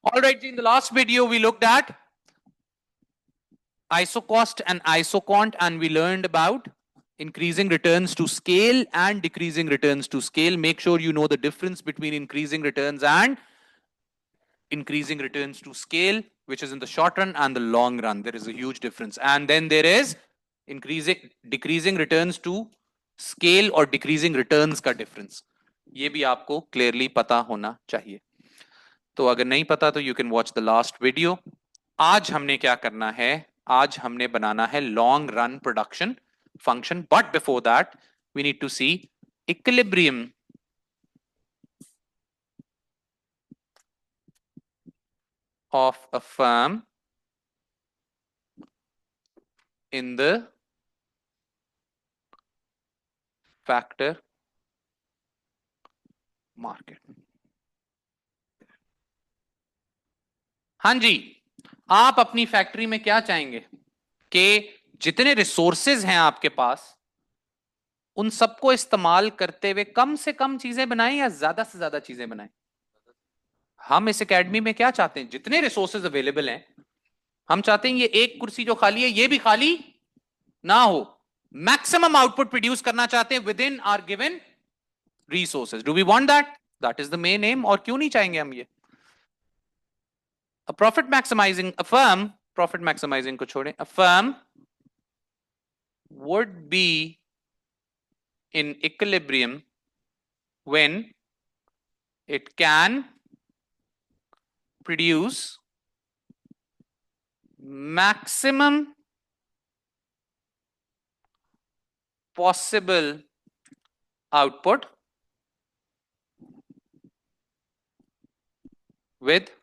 All right, in the last video we looked at isocost and isoquant, and we learned about increasing returns to scale and decreasing returns to scale. Make sure you know the difference between increasing returns and increasing returns to scale, which is in the short run and the long run. There is a huge difference. And then there is decreasing returns to scale और decreasing returns का difference. ये भी आपको clearly पता होना चाहिए. तो अगर नहीं पता तो you can watch the last video. आज हमने क्या करना है? आज हमने बनाना है long run production function. But before that, we need to see equilibrium of a firm in the factor market. हाँ जी, आप अपनी फैक्ट्री में क्या चाहेंगे कि जितने रिसोर्सेज हैं आपके पास उन सबको इस्तेमाल करते हुए कम से कम चीजें बनाएं या ज्यादा से ज्यादा चीजें बनाएं? हम इस एकेडमी में क्या चाहते हैं? जितने रिसोर्सेज अवेलेबल हैं हम चाहते हैं ये एक कुर्सी जो खाली है ये भी खाली ना हो. मैक्सिमम आउटपुट प्रोड्यूस करना चाहते हैं within our given resources. Do we want that? That is the main aim. और क्यों नहीं चाहेंगे हम ये? A profit maximizing a firm, profit maximizing को छोड़ें, a firm would be in equilibrium when it can produce maximum possible output with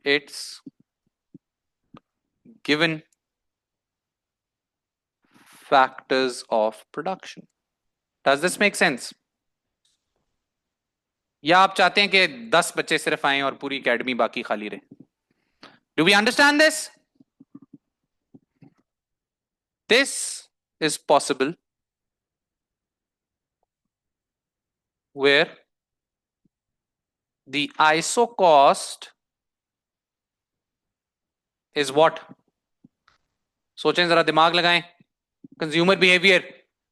its given factors of production. Does this make sense? या आप चाहते हैं कि 10 बच्चे सिर्फ आए और पूरी एकेडमी बाकी खाली रहे? Do we understand this? This is possible where the ISO cost is what? सोचें जरा, दिमाग लगाएं. कंज्यूमर बिहेवियर,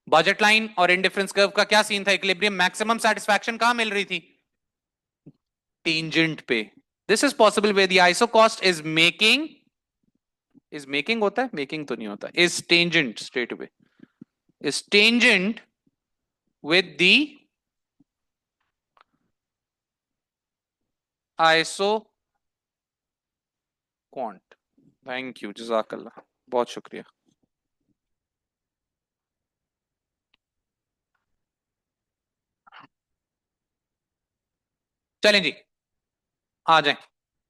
बजट लाइन और इंडिफरेंस कर्व का क्या सीन था? इक्विलिब्रियम मैक्सिमम सेटिस्फैक्शन कहां मिल रही थी? टेंजेंट पे. This is possible where the iso cost is making होता है, मेकिंग तो नहीं होता, is tangent straight away, is tangent with the iso quant. Thank you, जज़ाकल्लाह, बहुत शुक्रिया. चलें जी, आ जाएं,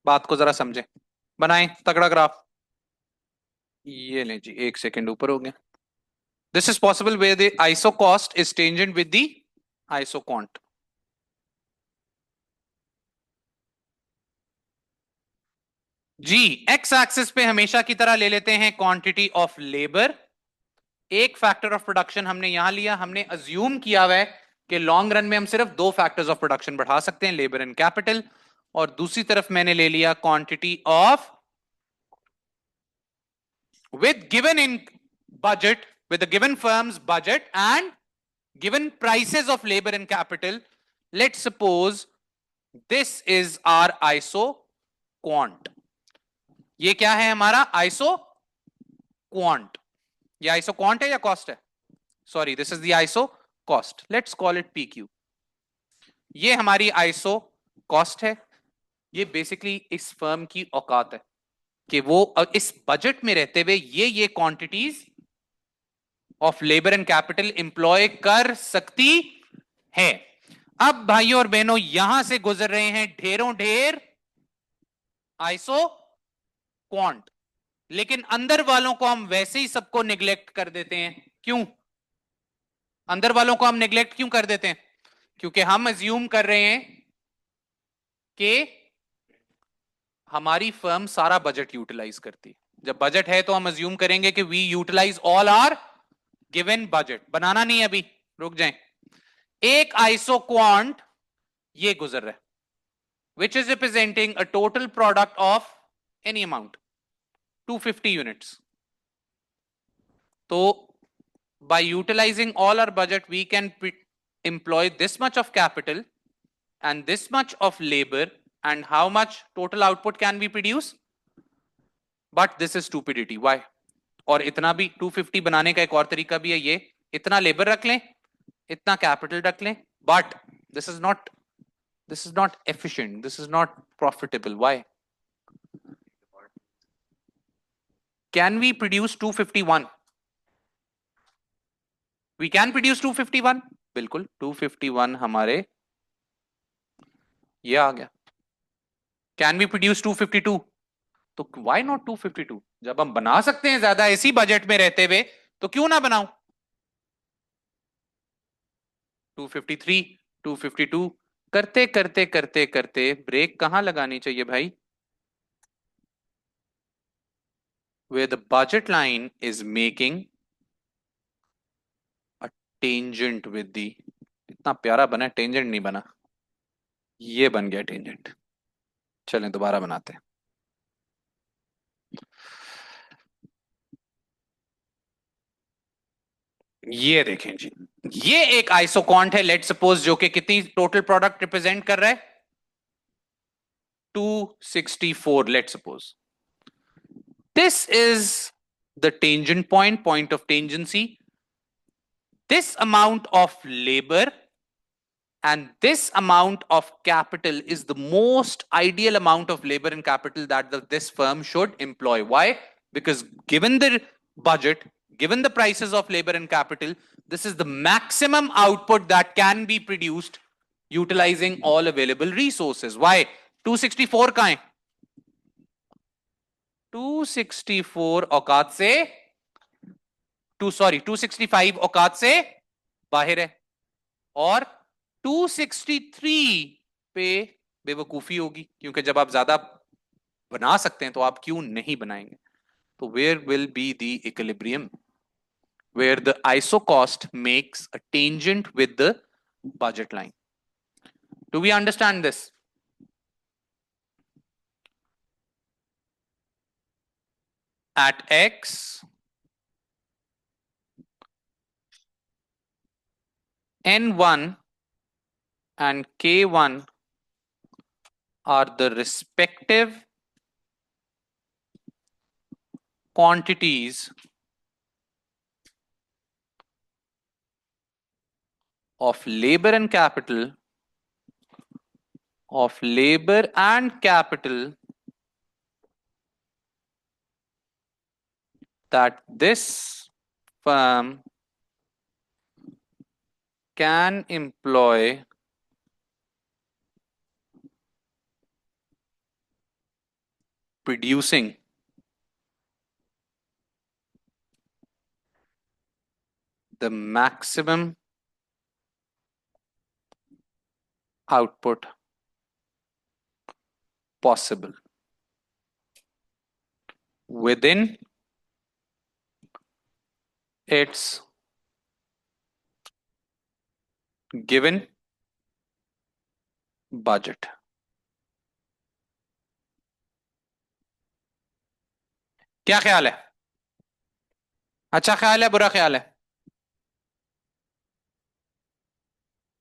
बात को जरा समझें, बनाएं तगड़ा ग्राफ. ये लें जी, एक सेकंड ऊपर हो गया. This is possible where the iso cost is tangent with the iso quant. जी, एक्स एक्सिस पे हमेशा की तरह ले लेते हैं क्वांटिटी ऑफ लेबर. एक फैक्टर ऑफ प्रोडक्शन हमने यहां लिया. हमने अज्यूम किया हुआ है कि लॉन्ग रन में हम सिर्फ 2 फैक्टर्स ऑफ प्रोडक्शन बढ़ा सकते हैं, लेबर एंड कैपिटल. और दूसरी तरफ मैंने ले लिया quantity of with given in budget, with the given firm's budget and given prices of labor and capital. Let's suppose this is our ISO quant. ये क्या है हमारा ISO quant? ये ISO quant है या cost है? Sorry, this is the ISO cost. Let's call it PQ. ये हमारी ISO cost है. ये बेसिकली इस फर्म की औकात है कि वो इस बजट में रहते हुए ये quantities of labour and capital employ कर सकती है. अब भाइयों और बहनों, यहां से गुजर रहे हैं ढेरों ढेर आइसो क्वांट, लेकिन अंदर वालों को हम वैसे ही सबको निगलेक्ट कर देते हैं. क्यों अंदर वालों को हम निगलेक्ट क्यों कर देते हैं? क्योंकि हम अज्यूम कर रहे हैं कि हमारी फर्म सारा बजट यूटिलाइज करती. जब बजट है तो हम अज्यूम करेंगे कि we utilise all our given budget. बनाना नहीं है अभी, रुक जाएं. एक आइसो क्वांट ये गुजर रहा है. which is representing a total product of any amount, 250 units. So by utilizing all our budget, we can employ this much of capital and this much of labor, and how much total output can we produce? But this is stupidity. Why? और इतना भी 250 बनाने का एक और तरीका भी है, ये इतना लेबर रख लें, इतना कैपिटल रख लें, but this is not efficient, this is not profitable. Why? Can we produce 251? We can produce 251. बिल्कुल 251 हमारे ये आ गया. Can we produce 252? तो why not 252? जब हम बना सकते हैं ज्यादा इसी बजट में रहते हुए, तो क्यों ना बनाऊं? 253, 252 करते करते करते करते ब्रेक कहां लगानी चाहिए भाई? Where the budget line is making a tangent with the, इतना प्यारा बना, टेंजेंट नहीं बना, ये बन गया टेंजेंट. चलें दोबारा बनाते हैं. ये देखें जी, ये एक आइसोकॉन्ट है, लेट सपोज, जो कि कितनी टोटल प्रोडक्ट रिप्रेजेंट कर रहा है? 264, let suppose. This is the tangent point of tangency. This amount of labor and this amount of capital is the most ideal amount of labor and capital that this firm should employ. Why? Because given the budget, given the prices of labor and capital, this is the maximum output that can be produced utilizing all available resources. Why? 264 कहाँ है? 264 औकात से 265 औकात से बाहर है, और 263 पे बेवकूफी होगी, क्योंकि जब आप ज्यादा बना सकते हैं तो आप क्यों नहीं बनाएंगे? तो where will be the equilibrium where the ISO cost makes a tangent with the budget line? Do we understand this? At X, N1 and K1 are the respective quantities of labor and capital that this firm can employ producing the maximum output possible within its given budget. क्या ख्याल है? अच्छा ख्याल है, बुरा ख्याल है?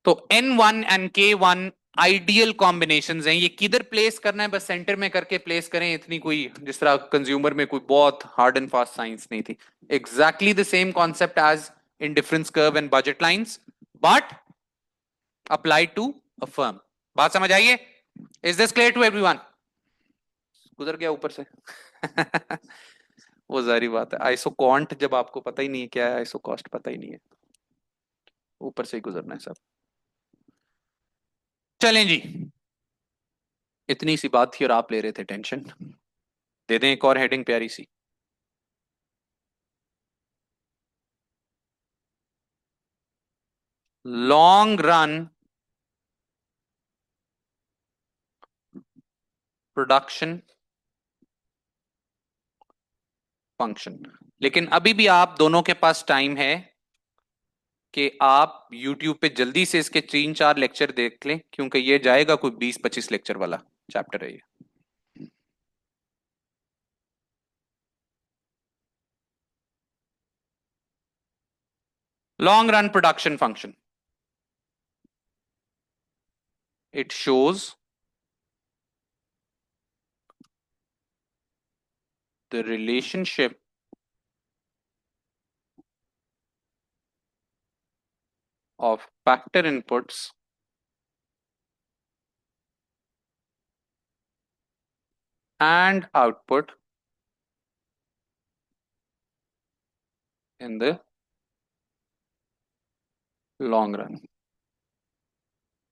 तो N1 and K1 ideal combinations हैं. ये किधर प्लेस करना है, बस सेंटर में करके प्लेस करें. इतनी कोई, जिस तरह कंज्यूमर में कोई बहुत हार्ड एंड फास्ट साइंस नहीं थी. Exactly the same concept as in difference curve and budget lines, but applied to a firm. बात समझ आइए? Is this clear to everyone? गुजर गया ऊपर से. वो जारी बात है, आइसो कॉन्ट जब आपको पता ही नहीं है क्या है, आइसो कॉस्ट पता ही नहीं है, ऊपर से ही गुजरना है सब. चलें जी, इतनी सी बात थी और आप ले रहे थे टेंशन. दे दें एक और हेडिंग प्यारी सी. Long run production function. लेकिन अभी भी आप दोनों के पास टाइम है कि आप YouTube पे जल्दी से इसके 3-4 लेक्चर देख लें, क्योंकि ये जाएगा कोई 20-25 लेक्चर वाला. चैप्टर है ये। Long run production function. It shows the relationship of factor inputs and output in the long run.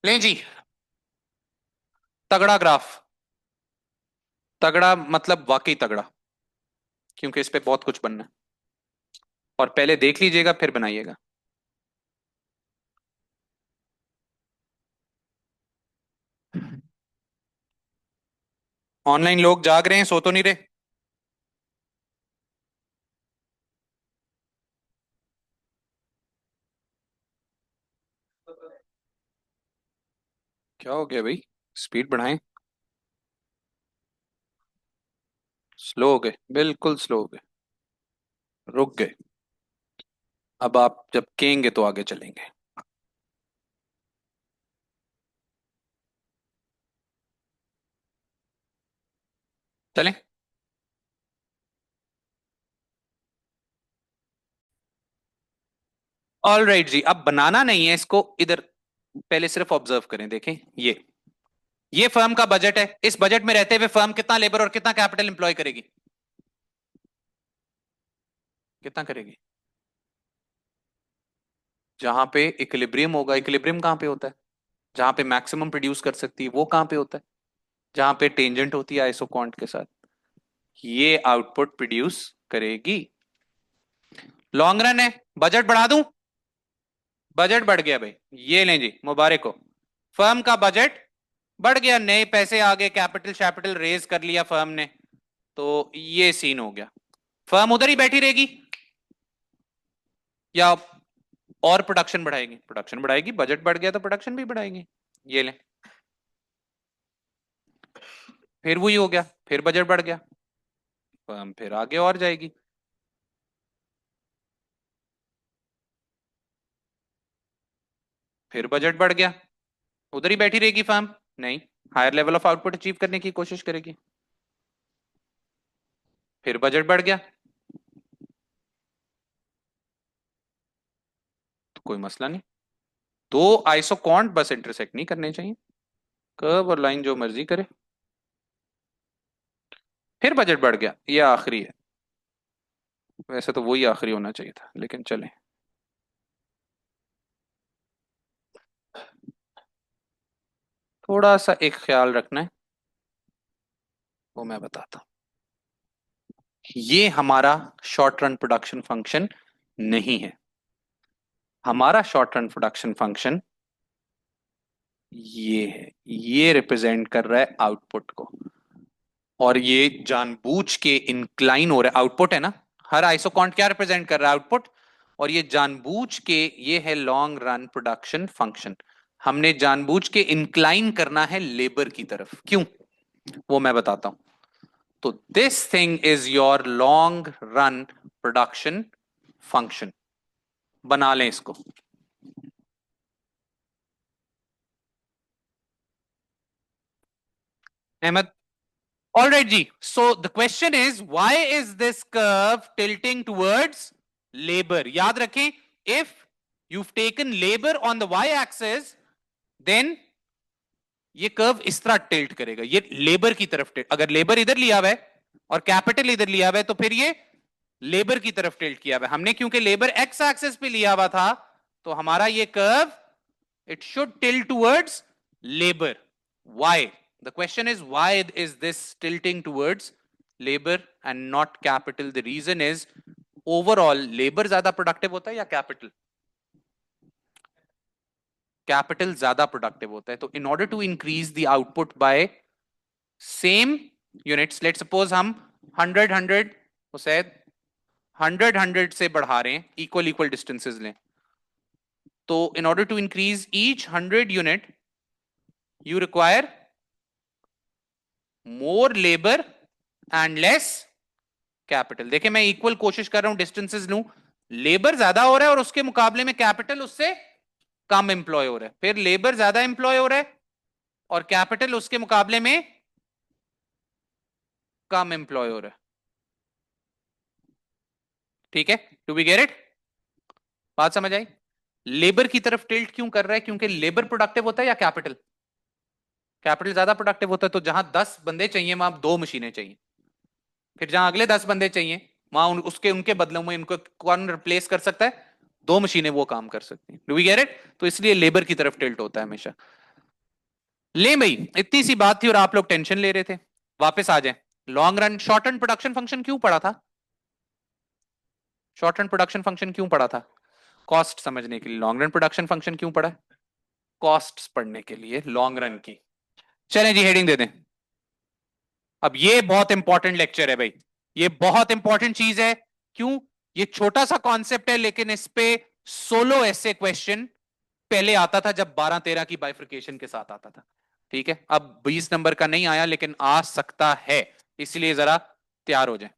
लें जी, तगड़ा ग्राफ, तगड़ा मतलब वाकई तगड़ा, क्योंकि इस पे बहुत कुछ बनना है। और पहले देख लीजिएगा फिर बनाइएगा। ऑनलाइन लोग जाग रहे हैं, सो तो नहीं रहे? क्या हो गया भाई? स्पीड बढ़ाएं। स्लो हो गए, बिल्कुल स्लो हो गए, रुक गए। अब आप जब कहेंगे तो आगे चलेंगे। चलें। ऑल राइट जी, अब बनाना नहीं है इसको, इधर पहले सिर्फ ऑब्जर्व करें। देखें, ये फर्म का बजट है। इस बजट में रहते हुए फर्म कितना लेबर और कितना कैपिटल इंप्लॉय करेगी? कितना करेगी? जहां पे इक्विलिब्रियम होगा, इक्विलिब्रियम कहां पे होता है? जहां पे मैक्सिमम प्रोड्यूस कर सकती है वो कहां पे होता है? जहां पे टेंजेंट होती है आइसोकॉन्ट के साथ, ये आउटपुट प्रोड्यूस करेगी। लॉन्ग रन है, बजट बढ़ा दूं? बजट बढ़ गया भाई, ये लें जी, मुबारक हो। फर्म का बजट बढ़ गया, नए पैसे आ गए, कैपिटल शैपिटल रेज कर लिया फर्म ने, तो ये सीन हो गया। फर्म उधर ही बैठी रहेगी या और प्रोडक्शन बढ़ाएगी? प्रोडक्शन बढ़ाएगी, बजट बढ़ गया तो प्रोडक्शन भी बढ़ाएगी। ये लें, फिर वही हो गया, फिर बजट बढ़ गया, फर्म फिर आगे और जाएगी। फिर बजट बढ़ गया, उधर ही बैठी रहेगी फर्म? नहीं, higher level of output achieve करने की कोशिश करेगी। फिर बजट बढ़ गया, तो कोई मसला नहीं। दो आइसोकॉन्ट बस इंटरसेक्ट नहीं करने चाहिए, कर्व और लाइन जो मर्जी करे। फिर बजट बढ़ गया, ये आखिरी है। वैसे तो वही आखिरी होना चाहिए था, लेकिन चले। थोड़ा सा एक ख्याल रखना है, वो मैं बताता हूं। ये हमारा शॉर्ट रन प्रोडक्शन फंक्शन नहीं है। हमारा शॉर्ट रन प्रोडक्शन फंक्शन ये है, ये रिप्रेजेंट कर रहा है आउटपुट को, और ये जानबूझ के इंक्लाइन हो रहा है। आउटपुट है ना, हर आइसोकॉन्ट क्या रिप्रेजेंट कर रहा है? आउटपुट। और ये जानबूझ के, ये है लॉन्ग रन प्रोडक्शन फंक्शन। हमने जानबूझ के इंक्लाइन करना है लेबर की तरफ। क्यों, वो मैं बताता हूं। तो this thing is your long run production function. बना लें इसको। Ahmad, all right ji, so the question is why is this curve tilting towards labor? याद रखें, if you've taken labor on the y axis, then ये curve इस तरह tilt करेगा, ये लेबर की तरफ टिल्ट। अगर लेबर इधर लिया हुआ है और कैपिटल इधर लिया हुआ है, तो फिर ये लेबर की तरफ टिल्ट किया हुआ है। हमने क्योंकि लेबर एक्स एक्सिस पे लिया हुआ था, तो हमारा ये curve, it should tilt towards labor. Why? The question is, why is this tilting towards labor and not capital? The reason is, overall labor ज्यादा प्रोडक्टिव होता है या कैपिटल? कैपिटल ज्यादा प्रोडक्टिव होता है। तो in order to increase the output by same units, let's suppose हम 100 को शायद 100 से बढ़ा रहे हैं, इक्वल इक्वल डिस्टेंसेस लें, तो in order to increase each 100 unit, you require more labour and less capital. देखिए मैं इक्वल कोशिश कर रहा हूं डिस्टेंसेस लूं, लेबर ज्यादा हो रहा है और उसके मुकाबले में कैपिटल उससे कम एम्प्लॉय हो रहा है, फिर लेबर ज्यादा एम्प्लॉय हो रहा है और कैपिटल उसके मुकाबले में कम एम्प्लॉय हो रहा है। ठीक है, टू बी गेट इट, बात समझ आई? लेबर की तरफ टिल्ट क्यों कर रहा है? क्योंकि लेबर प्रोडक्टिव होता है या कैपिटल? कैपिटल ज्यादा प्रोडक्टिव होता है, तो जहां 10 बंदे चाहिए वहां 2 मशीनें चाहिए, फिर जहां अगले 10 बंदे चाहिए वहां उसके उनके बदलों में इनको कौन रिप्लेस कर सकता है? 2 मशीनें वो काम कर सकती हैं। Do we get it? तो इसलिए लेबर की तरफ टिल्ट होता है हमेशा। ले भाई, इतनी सी बात थी और आप लोग टेंशन ले रहे थे, वापस आ जाए। Long run short run production function क्यों पढ़ा था? शॉर्ट रन प्रोडक्शन फंक्शन क्यों पढ़ा था? कॉस्ट समझने के लिए। लॉन्ग रन प्रोडक्शन फंक्शन क्यों पढ़ा? कॉस्ट्स पढ़ने के लिए लॉन्ग रन की। चलें जी, हेडिंग दे दें। अब ये बहुत इंपॉर्टेंट लेक्चर है भाई, ये बहुत इंपॉर्टेंट चीज है। क्यों? ये छोटा सा कॉन्सेप्ट है लेकिन इस पे सोलो ऐसे क्वेश्चन पहले आता था जब 12-13 की बाइफर्केशन के साथ आता था। ठीक है, अब 20 नंबर का नहीं आया लेकिन आ सकता है, इसलिए जरा तैयार हो जाए।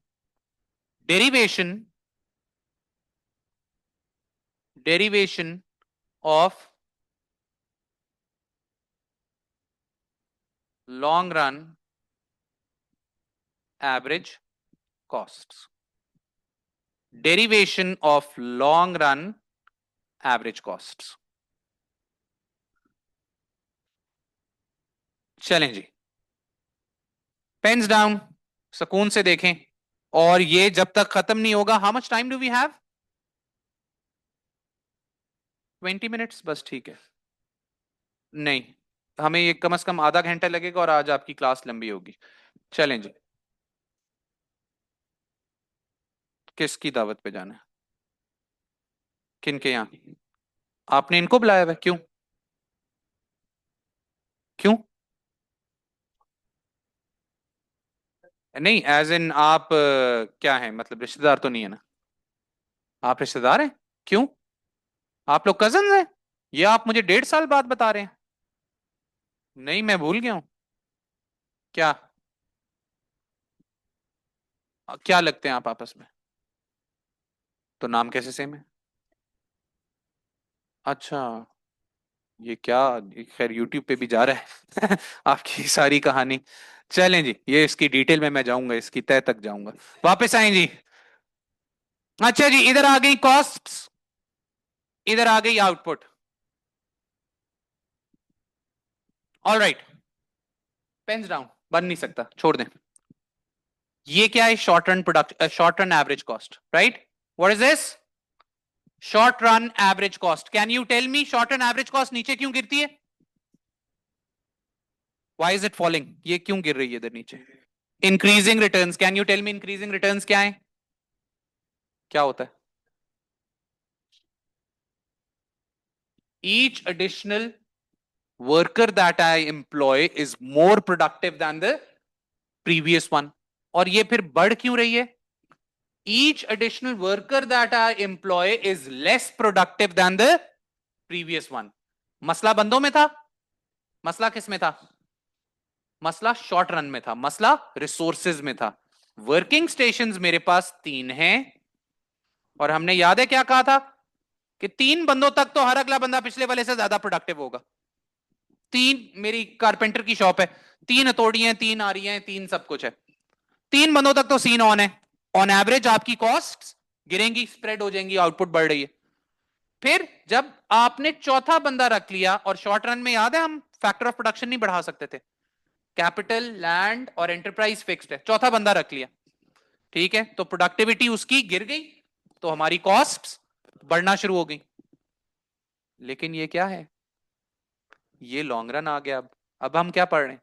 Derivation of long run average costs. Derivation of long run average costs. चलें जी, पेन्स डाउन, सुकून से देखें। और ये जब तक खत्म नहीं होगा, how much time do we have? 20 minutes बस, ठीक है। नहीं, हमें ये कम से कम आधा घंटा लगेगा और आज आपकी क्लास लंबी होगी। चलें जी, किसकी दावत पे जाना है? किन के यहाँ? आपने इनको बुलाया हुआ है? क्यों? क्यों? नहीं, एज इन आप क्या है, मतलब रिश्तेदार तो नहीं है ना? आप रिश्तेदार हैं? क्यों? आप लोग कजन हैं? ये आप मुझे 1.5 साल बाद बता रहे हैं? नहीं, मैं भूल गया हूँ। क्या? क्या लगते हैं आप आपस में? तो नाम कैसे सेम है? अच्छा, ये क्या, ये खैर यूट्यूब पे भी जा रहा है आपकी सारी कहानी। चलें जी, ये इसकी डिटेल में मैं जाऊंगा, इसकी तह तक जाऊंगा। वापस आए जी। अच्छा जी, इधर आ गई कॉस्ट्स, इधर आ गई output. All right, pens down, बन नहीं सकता, छोड़ दें। ये क्या है? Short run product, short run average cost, right? What is this? Short run average cost. Can you tell me short run average cost नीचे क्यों गिरती है? Why is it falling? ये क्यों गिर रही है इधर नीचे? Increasing returns. Can you tell me increasing returns क्या है? क्या होता है? each additional worker that I employ is more productive than the previous one. और ये फिर बढ़ क्यों रही है? Each additional worker that I employ is less productive than the previous one. मसला बंदों में था? मसला किस में था? मसला शॉर्ट रन में था, मसला रिसोर्सेज में था। वर्किंग स्टेशंस मेरे पास 3 हैं और हमने याद है क्या कहा था कि 3 बंदों तक तो हर अगला बंदा पिछले वाले से ज्यादा प्रोडक्टिव होगा। 3, मेरी कारपेंटर की शॉप है, 3 हथौड़ियां हैं, 3 आरियां हैं, 3 सब कुछ है, 3 बंदों तक तो सीन ऑन है। ऑन एवरेज आपकी कॉस्ट गिरेंगी, स्प्रेड हो जाएंगी, आउटपुट बढ़ रही है। फिर जब आपने चौथा बंदा रख लिया, और शॉर्ट रन में याद है हम फैक्टर ऑफ प्रोडक्शन नहीं बढ़ा सकते थे, कैपिटल, लैंड और एंटरप्राइज फिक्स्ड है, चौथा बंदा रख लिया, ठीक है, तो प्रोडक्टिविटी उसकी गिर गई, तो हमारी कॉस्ट बढ़ना शुरू हो गई। लेकिन ये क्या है? ये लॉन्ग रन आ गया। अब हम क्या पढ़ रहे हैं?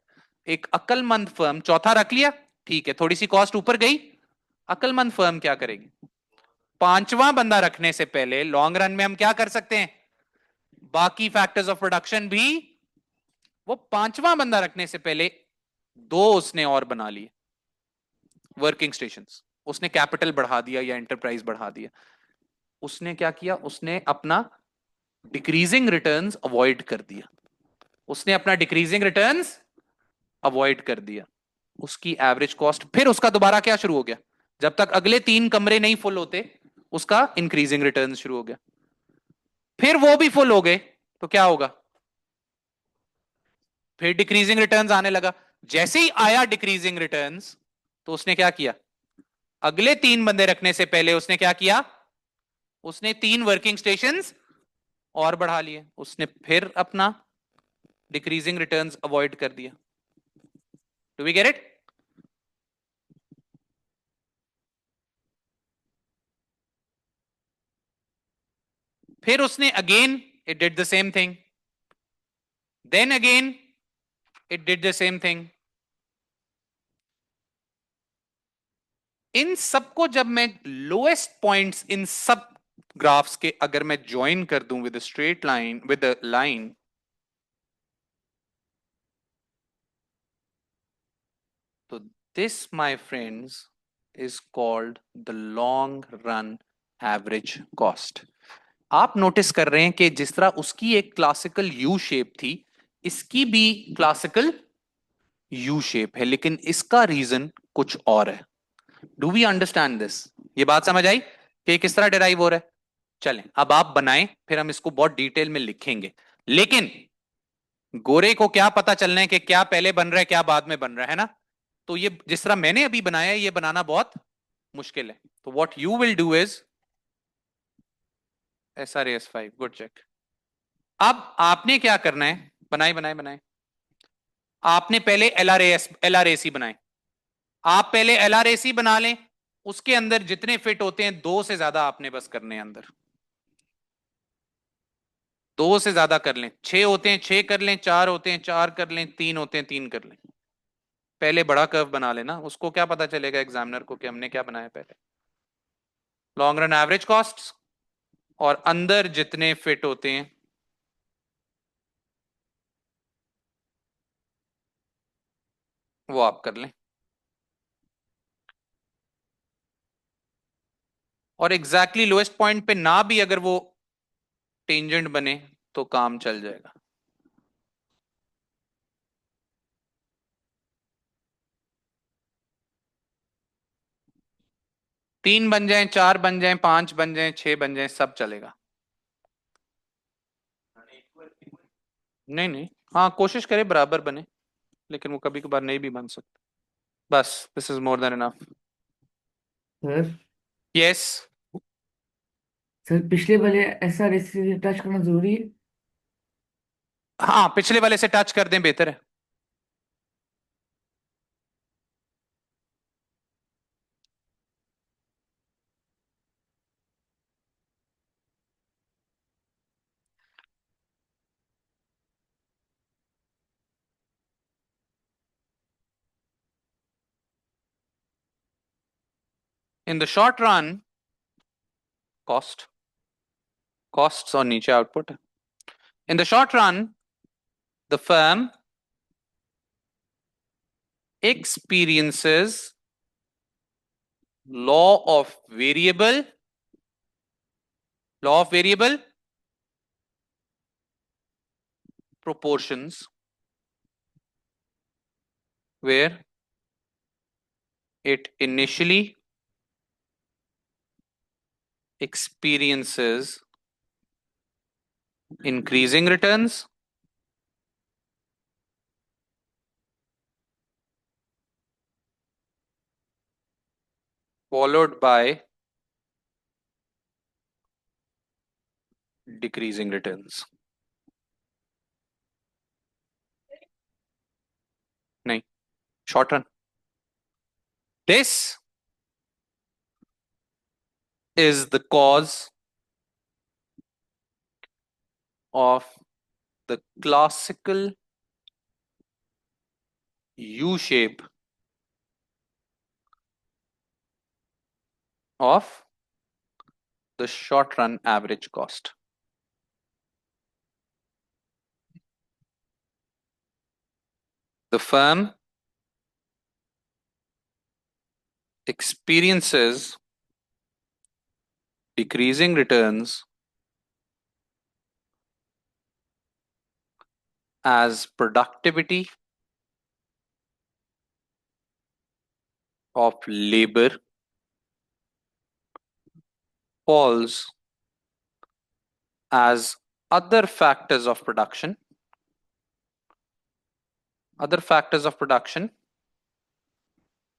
एक अक्लमंद फर्म, चौथा रख लिया, ठीक है, थोड़ी सी कॉस्ट ऊपर गई, अक्लमंद फर्म क्या करेगी? पांचवां बंदा रखने से पहले लॉन्ग रन में हम क्या कर सकते हैं? बाकी फैक्टर्स ऑफ प्रोडक्शन भी, वो पांचवां बंदा रखने से पहले 2 उसने और बना लिए वर्किंग स्टेशंस। उसने कैपिटल बढ़ा दिया या एंटरप्राइज बढ़ा दिया। उसने क्या किया? उसने अपना डिक्रीजिंग रिटर्न्स अवॉइड कर दिया। उसने अपना डिक्रीजिंग रिटर्न्स अवॉइड कर दिया। उसकी एवरेज कॉस्ट, फिर उसका दोबारा क्या शुरू हो गया, जब तक अगले 3 कमरे नहीं फुल होते उसका इंक्रीजिंग रिटर्न शुरू हो गया, फिर वो भी फुल हो गए तो क्या होगा, फिर डिक्रीजिंग रिटर्न्स आने लगा। जैसे ही आया डिक्रीजिंग रिटर्न्स, तो उसने क्या किया, अगले 3 बंदे रखने से पहले उसने क्या किया, उसने 3 वर्किंग स्टेशंस और बढ़ा लिए, उसने फिर अपना डिक्रीजिंग रिटर्न्स अवॉइड कर दिया। Do we get it? फिर उसने again it did the same thing, then again it did the same thing. इन सबको जब मैं लोएस्ट पॉइंट्स इन सब ग्राफ्स के अगर मैं ज्वाइन कर दूं with straight line, with line, तो this my friends is called the long run average cost. आप नोटिस कर रहे हैं कि जिस तरह उसकी एक क्लासिकल यू शेप थी, इसकी भी क्लासिकल यू शेप है, लेकिन इसका रीजन कुछ और है। Do we understand this? ये बात समझ आई कि किस तरह डिराइव हो रहा है? चलें अब आप बनाएं, फिर हम इसको बहुत डिटेल में लिखेंगे, लेकिन गोरे को क्या पता चलना है कि क्या पहले बन रहा है क्या बाद में बन रहा है ना। तो ये जिस तरह मैंने अभी बनाया है, ये बनाना बहुत मुश्किल है। तो what you will do is SRAS5, good check. अब आपने क्या करना है, बनाए बनाए बनाए, आपने पहले LRAC बनाए। आप पहले LRAC बना लें, उसके अंदर जितने फिट होते हैं 2 से ज्यादा आपने बस करने हैं अंदर, 2 से ज्यादा कर लें, 6 होते हैं 6 कर लें, 4 होते हैं 4 कर लें, 3 होते हैं 3 कर लें। पहले बड़ा कर्व बना लेना, उसको क्या पता चलेगा एग्जामिनर को कि हमने क्या बनाया पहले, लॉन्ग रन एवरेज कॉस्ट, और अंदर जितने फिट होते हैं वो आप कर लें, और एग्जैक्टली लोएस्ट पॉइंट पे ना भी अगर वो टेंजेंट बने तो काम चल जाएगा। 3 बन जाए, 4 बन जाए, 5 बन जाए, 6 बन जाए, सब चलेगा। नहीं नहीं, हाँ कोशिश करें बराबर बने, लेकिन वो कभी कभार नहीं भी बन सकते। बस this is more than enough. Sir yes. Sir पिछले वाले ऐसा रेसिपी टच करना जरूरी है? हाँ पिछले वाले से टच कर दें, बेहतर है। In the short run, cost, costs और नीचे output. In the short run the firm experiences law of variable, law of variable proportions, where it initially experiences increasing returns, followed by decreasing returns. नहीं, short run. This is the cause of the classical U shape of the short run average cost. The firm experiences decreasing returns as productivity of labor falls as other factors of production. Other factors of production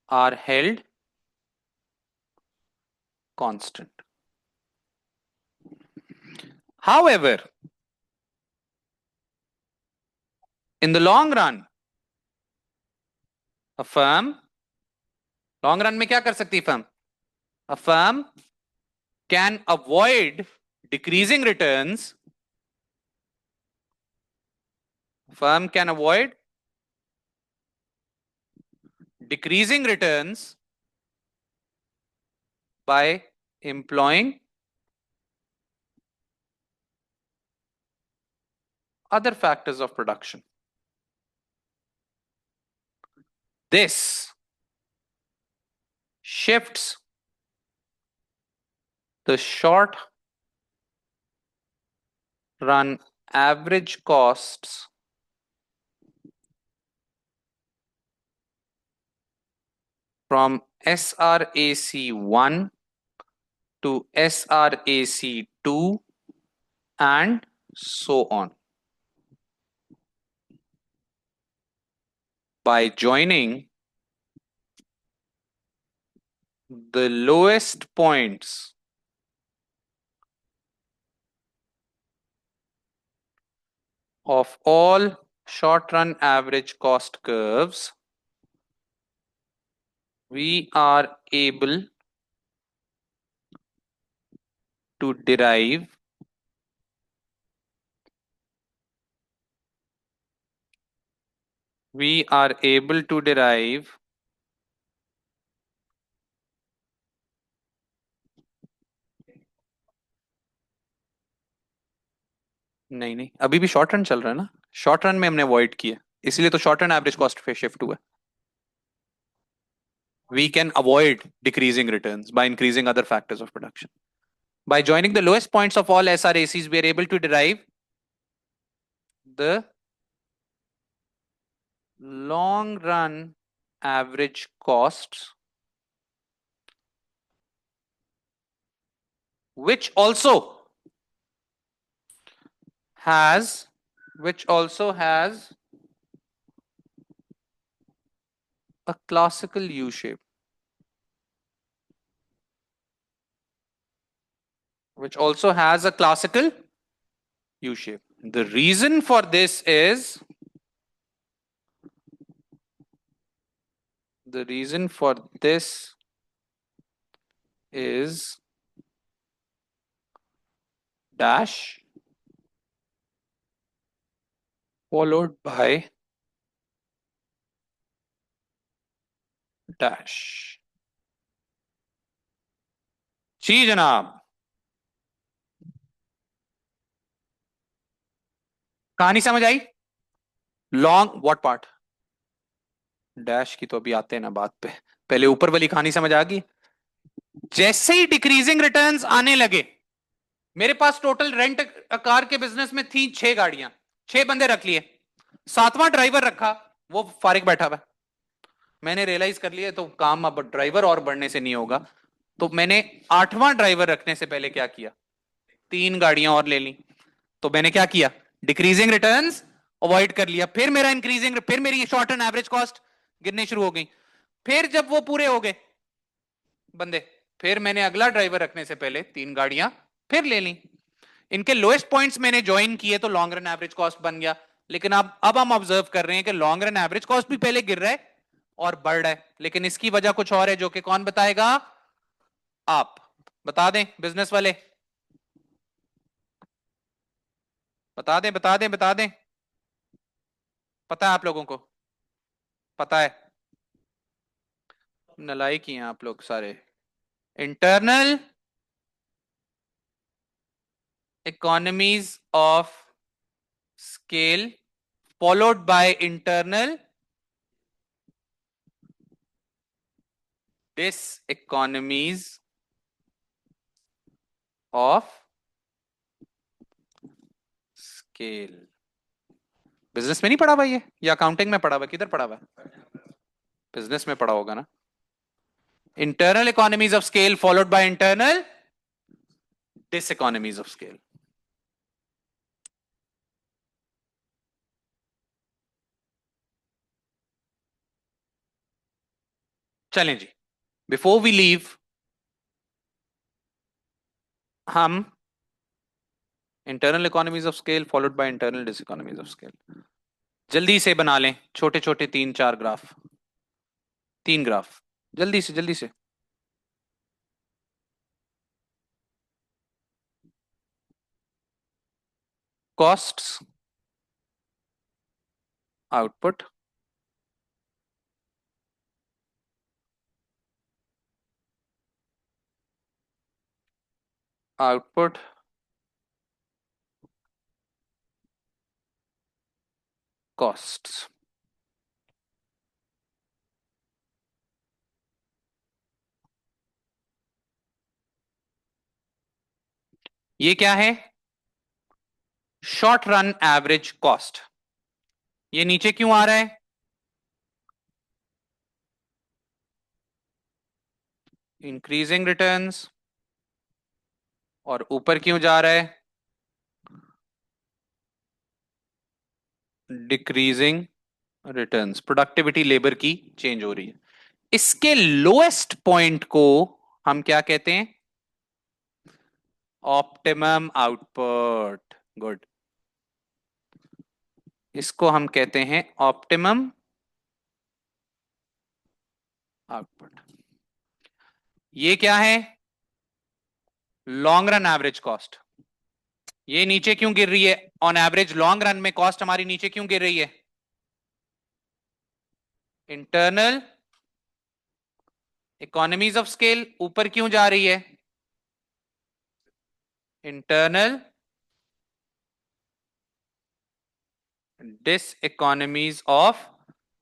are held constant. However, in the long run, a firm, long run में क्या कर सकती है firm? A firm can avoid decreasing returns. Firm can avoid decreasing returns by employing other factors of production. This shifts the short run average costs from SRAC1 to SRAC2 and so on. By joining the lowest points of all short-run average cost curves, we are able to derive नहीं नहीं अभी भी short run चल रहा है ना short run में हमने अवॉइड किया इसलिए तो शॉर्ट रन एवरेज कॉस्ट पे शिफ्ट हुआ we can avoid decreasing returns by increasing other factors of production. By joining the lowest points of all SRACs, we are able to derive the long run average costs, which also has a classical U shape. Which also has a classical U shape. The reason for this is dash followed by dash. जी जनाब कहानी समझ I long what part dash की तो अभी आते हैं ना बात पे पहले ऊपर वाली कहानी समझ आ गई जैसे ही डिक्रीजिंग रिटर्न्स आने लगे मेरे पास टोटल रेंट कार के बिजनेस में थी 6 गाड़ियां 6 बंदे रख लिए 7वां ड्राइवर रखा वो फारिग बैठा हुआ मैंने रियलाइज कर लिया तो काम अब ड्राइवर और बढ़ने से नहीं होगा तो मैंने 8वां ड्राइवर रखने से पहले क्या किया 3 गाड़ियां और ले ली तो मैंने क्या किया डिक्रीजिंग रिटर्न्स अवॉइड कर लिया फिर मेरा इंक्रीजिंग फिर मेरी शॉर्ट एंड एवरेज कॉस्ट गिरने शुरू हो गई फिर जब वो पूरे हो गए बंदे फिर मैंने अगला ड्राइवर रखने से पहले 3 गाड़ियां फिर ले ली इनके लोएस्ट पॉइंट्स मैंने ज्वाइन किए तो लॉन्ग रन एवरेज कॉस्ट बन गया लेकिन अब हम ऑब्जर्व कर रहे हैं कि लॉन्ग रन एवरेज कॉस्ट भी पहले गिर रहा है और बढ़ रहा है लेकिन इसकी वजह कुछ और है जो कि कौन बताएगा आप बता दें बिजनेस वाले बता दें पता है आप लोगों को पता है नलायक ही हैं आप लोग सारे internal economies of scale followed by internal diseconomies of scale business में नहीं पढ़ा हुआ ये या अकाउंटिंग में पढ़ा हुआ किधर पढ़ा हुआ बिजनेस में पढ़ा होगा ना Internal economies of scale followed by internal diseconomies of scale. चलें जी, बिफोर वी लीव हम internal economies of scale followed by internal diseconomies of scale जल्दी से बना लें, छोटे छोटे 3-4 ग्राफ, 3 ग्राफ, जल्दी से जल्दी से। Costs, output, output, costs. ये क्या है? Short run average cost. ये नीचे क्यों आ रहा है? Increasing returns. और ऊपर क्यों जा रहा है? Decreasing returns. प्रोडक्टिविटी लेबर की चेंज हो रही है। इसके लोएस्ट पॉइंट को हम क्या कहते हैं? Optimum output. गुड, इसको हम कहते हैं ऑप्टिमम आउटपुट। ये क्या है? Long run average cost. ये नीचे क्यों गिर रही है? ऑन एवरेज लॉन्ग रन में कॉस्ट हमारी नीचे क्यों गिर रही है? इंटरनल इकोनॉमीज ऑफ स्केल ऊपर क्यों जा रही है? Internal diseconomies of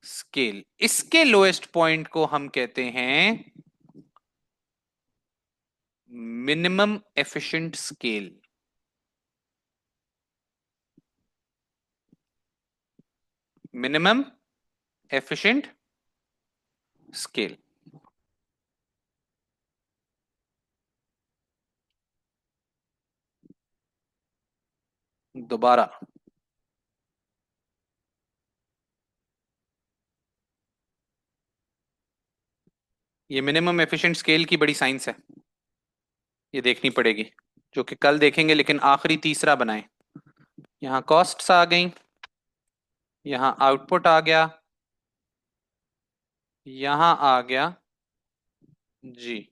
scale. इसके लोएस्ट पॉइंट को हम कहते हैं minimum efficient scale. Minimum efficient scale. दोबारा, ये मिनिमम एफिशिएंट स्केल की बड़ी साइंस है, ये देखनी पड़ेगी, जो कि कल देखेंगे, लेकिन आखिरी तीसरा बनाएं। यहां कॉस्ट्स आ गई, यहां आउटपुट आ गया, यहां आ गया जी,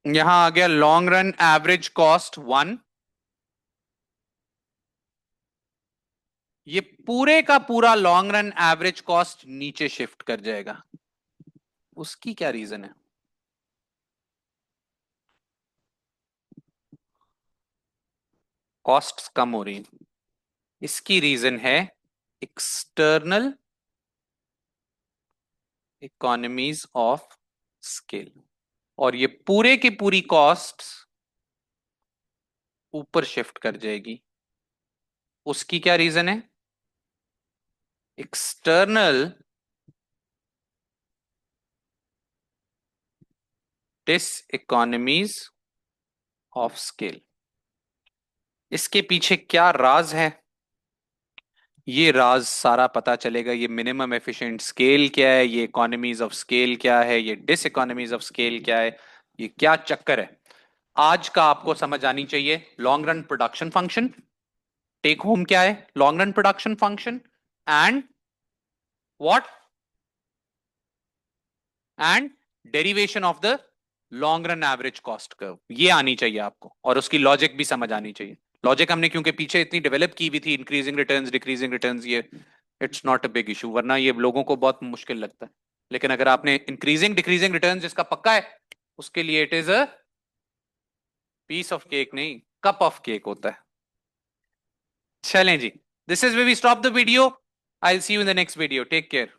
यहां आ गया लॉन्ग रन एवरेज कॉस्ट 1। ये पूरे का पूरा लॉन्ग रन एवरेज कॉस्ट नीचे शिफ्ट कर जाएगा। उसकी क्या रीजन है? कॉस्ट्स कम हो रही हैं। इसकी रीजन है एक्सटर्नल इकोनॉमीज ऑफ स्केल। और ये पूरे की पूरी कॉस्ट्स ऊपर शिफ्ट कर जाएगी। उसकी क्या रीजन है? External diseconomies of scale. इसके पीछे क्या राज है? ये राज सारा पता चलेगा। ये मिनिमम एफिशिएंट स्केल क्या है, ये इकोनॉमीज ऑफ स्केल क्या है, ये डिस इकोनॉमीज ऑफ स्केल क्या है, ये क्या चक्कर है, आज का आपको समझ आनी चाहिए। Long run production function, take home क्या है? Long run production function and what? And derivation of the long run average cost curve. ये आनी चाहिए आपको, और उसकी लॉजिक भी समझ आनी चाहिए। लॉजिक हमने क्योंकि पीछे इतनी डेवलप की हुई थी, इंक्रीजिंग रिटर्न्स, डिक्रीजिंग रिटर्न्स, ये it's not a big issue, वरना ये लोगों को बहुत मुश्किल लगता है। लेकिन अगर आपने इंक्रीजिंग डिक्रीजिंग रिटर्न्स जिसका पक्का है, उसके लिए it is a piece of cake, नहीं कप ऑफ केक होता है। चलें जी, this is way we stop the video. I will see you in the next video. Take care.